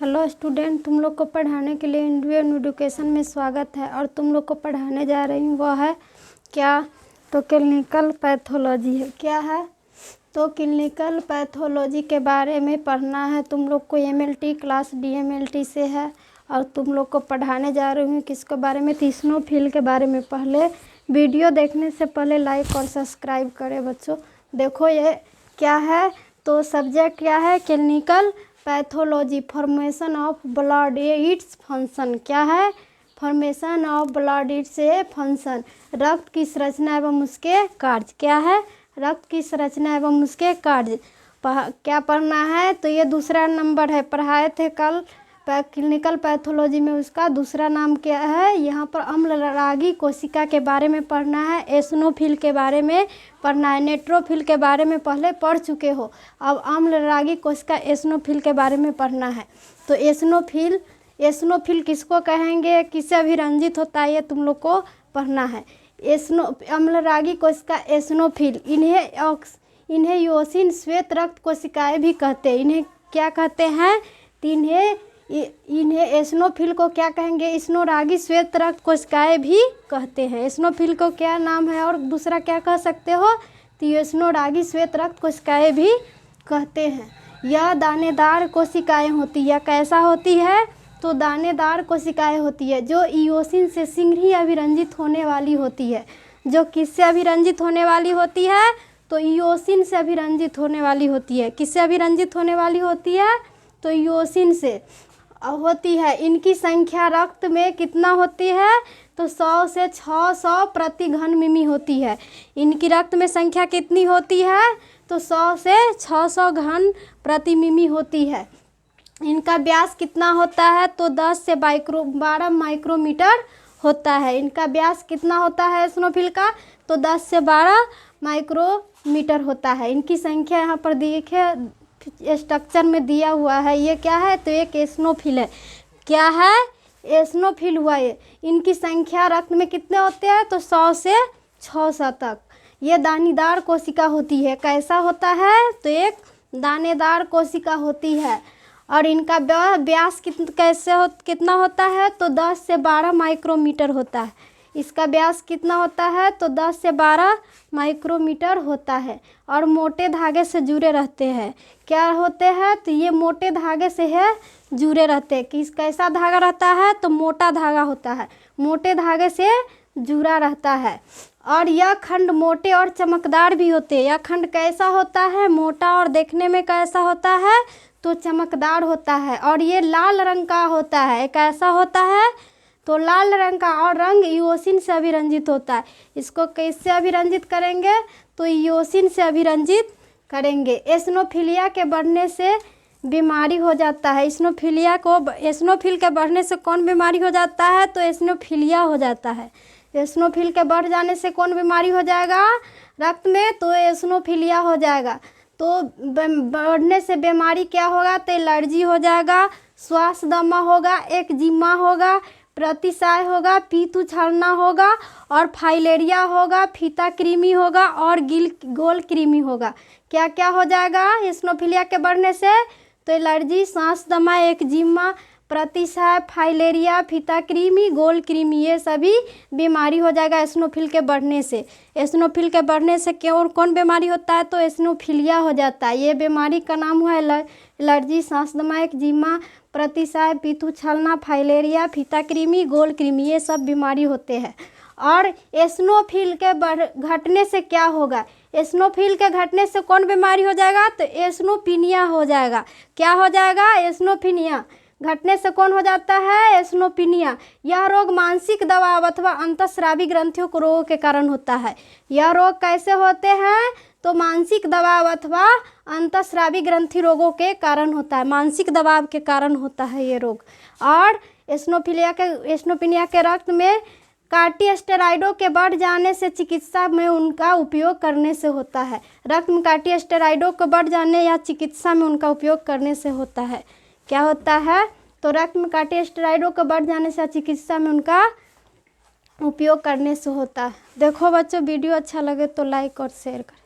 Hello student, तुम लोग को पढ़ाने के लिए इंडियन एजुकेशन में स्वागत है। और तुम लोग को पढ़ाने जा रही हूँ वो है क्या, तो क्लिनिकल पैथोलॉजी है। क्या है? तो क्लिनिकल पैथोलॉजी के बारे में पढ़ना है। तुम लोग को एमएलटी क्लास डीएमएलटी से है और तुम लोग को पढ़ाने जा रही हूँ किसके बारे में, ईसिनोफिल के बारे में। पहले वीडियो देखने से पहले लाइक और सब्सक्राइब करें बच्चों। देखो ये क्या है, तो सब्जेक्ट क्या है, clinical pathology, formation of blood, ये इट्स फंक्शन। क्या है? Formation of blood, it's a function, रक्त की संरचना एवं उसके कार्य। क्या है? रक्त की संरचना एवं उसके कार्य क्या पढ़ना है। तो ये दूसरा नंबर है, पढ़ाए थे कल क्लिनिकल पैथोलॉजी में, उसका दूसरा नाम क्या है। यहाँ पर अम्लरागी कोशिका के बारे में पढ़ना है, एसिनोफिल के बारे में पढ़ना है। नेट्रोफिल के बारे में पहले पढ़ चुके हो, अब अम्लरागी कोशिका एसिनोफिल के बारे में पढ़ना है। तो एसिनोफिल किसको कहेंगे, किससे अभिरंजित होता है, ये तुम लोग को पढ़ना है। अम्लरागी कोशिका एसिनोफिल, इन्हें योसिन श्वेत रक्त कोशिकाएं भी कहते हैं। इन्हें क्या कहते हैं? इन्हें एसिनोफिल को क्या कहेंगे, एसिनोरागी श्वेत रक्त कोशिकाएं भी कहते हैं। एसिनोफिल को क्या नाम है और दूसरा क्या कह सकते हो, तो एसिनोरागी श्वेत रक्त कोशिकाएं भी कहते हैं। यह दानेदार कोशिकाएं होती है। कैसा होती है? तो दानेदार कोशिकाएं होती है जो इयोसिन से शीघ्र ही अभिरंजित होने वाली होती है। जो किससे अभिरंजित होने वाली होती है? तो इयोसिन से अभिरंजित होने वाली होती है। किससे अभिरंजित होने वाली होती है? तो इयोसिन से होती है। इनकी संख्या रक्त में कितना होती है? तो 100 से 600 प्रति घन मिमी होती है। इनकी रक्त में संख्या कितनी होती है? तो 100 से 600 घन प्रति मिमी होती है। इनका व्यास कितना होता है? तो 10 से 12 माइक्रोमीटर होता है। इनका व्यास कितना होता है एसिनोफिल का? तो 10 से 12 माइक्रोमीटर होता है। इनकी संख्या यहाँ पर देखे स्ट्रक्चर में दिया हुआ है। ये क्या है? तो एक एसिनोफिल है। क्या है? एसिनोफिल हुआ ये। इनकी संख्या रक्त में कितने होते हैं? तो 100 से 600 तक। ये दानेदार कोशिका होती है। कैसा होता है? तो एक दानेदार कोशिका होती है। और इनका व्यास कितना होता है? तो 10 से 12 माइक्रोमीटर होता है। इसका व्यास कितना होता है? तो 10 से 12 माइक्रोमीटर होता है। और मोटे धागे से जुड़े रहते हैं। क्या होते हैं? तो ये मोटे धागे से है जुड़े रहते हैं। कैसा धागा रहता है? तो मोटा धागा होता है, मोटे धागे से जुड़ा रहता है। और यह खंड मोटे और चमकदार भी होते हैं। यह खंड कैसा होता है? मोटा और देखने में कैसा होता है? तो चमकदार होता है। और ये लाल रंग का होता है। कैसा होता है? तो लाल रंग का, और रंग इयोसिन से अभिरंजित होता है। इसको कैसे अभिरंजित करेंगे? तो इयोसिन से अभिरंजित करेंगे। एसिनोफिलिया के बढ़ने से बीमारी हो जाता है। एसिनोफिल के बढ़ने से कौन बीमारी हो जाता है? तो एसिनोफिलिया हो जाता है। एसिनोफिल के बढ़ जाने से कौन बीमारी हो जाएगा रक्त में? तो एसिनोफिलिया हो जाएगा। तो बढ़ने से बीमारी क्या होगा? तो एलर्जी हो जाएगा, श्वास दमा होगा, एक्जिमा होगा, प्रतिसाय होगा, पीत उछलना होगा, और फाइलेरिया होगा, फीता कृमि होगा, और गोल कृमि होगा। क्या क्या हो जाएगा एसिनोफिलिया के बढ़ने से? तो एलर्जी, सांस दमा, एक्जिमा, प्रतिसाय, फाइलेरिया, फीता कृमि, गोल कृमि, ये सभी बीमारी हो जाएगा एसिनोफिल के बढ़ने से। एसिनोफिल के बढ़ने से कौन बीमारी होता है? तो एसिनोफिलिया हो जाता है। ये बीमारी का नाम हुआ एलर्जी, सांस दमा, एक्जिमा, प्रतिसाय, पीत उछलना, फाइलेरिया, फीता कृमि, गोल कृमि, ये सब बीमारी होते हैं। और एसिनोफिल के घटने से क्या होगा? एसिनोफिल के घटने से कौन बीमारी हो जाएगा? तो एसिनोपिनिया हो जाएगा। क्या हो जाएगा? एसिनोपिनिया घटने से कौन हो जाता है? एसिनोपिनिया। यह रोग मानसिक दबाव अथवा अंतःस्रावी ग्रंथियों को रोग के कारण होता है। यह रोग कैसे होते हैं? तो मानसिक दबाव अथवा अंतःस्रावी ग्रंथि रोगों के कारण होता है। मानसिक दबाव के कारण होता है ये रोग। और एसिनोपिनिया के रक्त में कार्टियोस्टेरॉइडों के बढ़ जाने से चिकित्सा में उनका उपयोग करने से होता है। रक्त में कार्टियोस्टेरॉइडों के बढ़ जाने या चिकित्सा में उनका उपयोग करने से होता है। क्या होता है? तो रक्त में कार्टियोस्टेरॉइडों के बढ़ जाने से चिकित्सा में उनका उपयोग करने से होता है। देखो बच्चों, वीडियो अच्छा लगे तो लाइक और शेयर करें।